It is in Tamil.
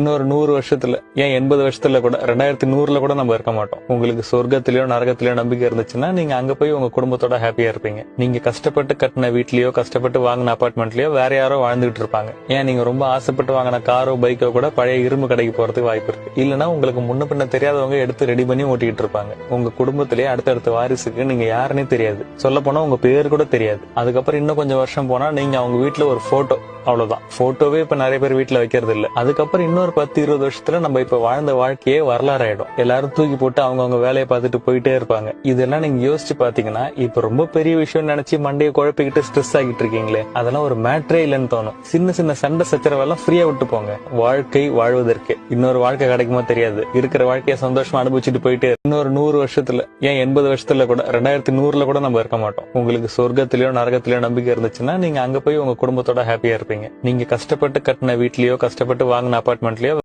இன்னொரு 100 வருஷத்துல, ஏன் 80 வருஷத்துல கூட, 2100ல கூட நம்ம இருக்க மாட்டோம். உங்களுக்கு சொர்க்கத்திலயோ நரகத்திலயோ நம்பிக்கை இருந்துச்சுன்னா நீங்க அங்க போய் உங்க குடும்பத்தோட ஹாப்பியா இருப்பீங்க. நீங்க கஷ்டப்பட்டு கட்டின வீட்லயோ கஷ்டப்பட்டு வாங்கின அபார்ட்மெண்ட்லயோ வேற யாரோ வாழ்ந்துட்டு இருப்பாங்க. ஏன் நீங்க ரொம்ப ஆசைப்பட்டு வாங்கின காரோ பைக்கோ கூட பழைய இரும்பு கடைக்கு போறதுக்கு வாய்ப்பு இருக்கு. இல்லனா உங்களுக்கு முன்ன பின்ன தெரியாதவங்க எடுத்து ரெடி பண்ணி ஓட்டிட்டு இருப்பாங்க. உங்க குடும்பத்திலேயே அடுத்தடுத்த வாரிசுக்கு நீங்க யாருன்னே தெரியாது. சொல்ல போனா உங்க பேர் கூட தெரியாது. அதுக்கப்புறம் இன்னும் கொஞ்சம் வருஷம் போனா நீங்க அவங்க வீட்டுல ஒரு போட்டோ, அவ்வளவுதான். போட்டோவே இப்ப நிறைய பேர் வீட்டுல வைக்கிறது இல்ல. அதுக்கப்புறம் இன்னொரு 10-20 வருஷத்துல நம்ம இப்ப வாழ்ந்த வாழ்க்கையே வரலாறு ஆயிடும். எல்லாரும் தூக்கி போட்டு அவங்க வேலையை பார்த்துட்டு போயிட்டே இருப்பாங்க. இதெல்லாம் நீங்க யோசிச்சு பாத்தீங்கன்னா இப்ப ரொம்ப பெரிய விஷயம் நினைச்சு மண்டையை குழப்பிக்கிட்டு ஸ்ட்ரெஸ் ஆகிட்டு இருக்கீங்களே, அதெல்லாம் ஒரு மேட்ரே இல்லைன்னு தோணும். சின்ன சின்ன சண்டை சச்சரவெல்லாம் ஃப்ரீயா விட்டு போங்க. வாழ்க்கை வாழ்வதற்கு இன்னொரு வாழ்க்கை கிடைக்குமோ தெரியாது. இருக்கிற வாழ்க்கையை சந்தோஷமா அனுபவிச்சுட்டு போயிட்டே இன்னொரு 100 வருஷத்துல, ஏன் 80 வருஷத்துல கூட, 2100ல கூட நம்ம இருக்க மாட்டோம். உங்களுக்கு சொர்க்கத்திலயோ நரகத்திலயோ நம்பிக்கை இருந்துச்சுன்னா நீங்க அங்க போய் உங்க குடும்பத்தோட ஹாப்பியா இருப்பீங்க. நீங்க கஷ்டப்பட்டு கட்டின வீட்லயோ கஷ்டப்பட்டு வாங்கின அபார்ட்மெண்ட்லயோ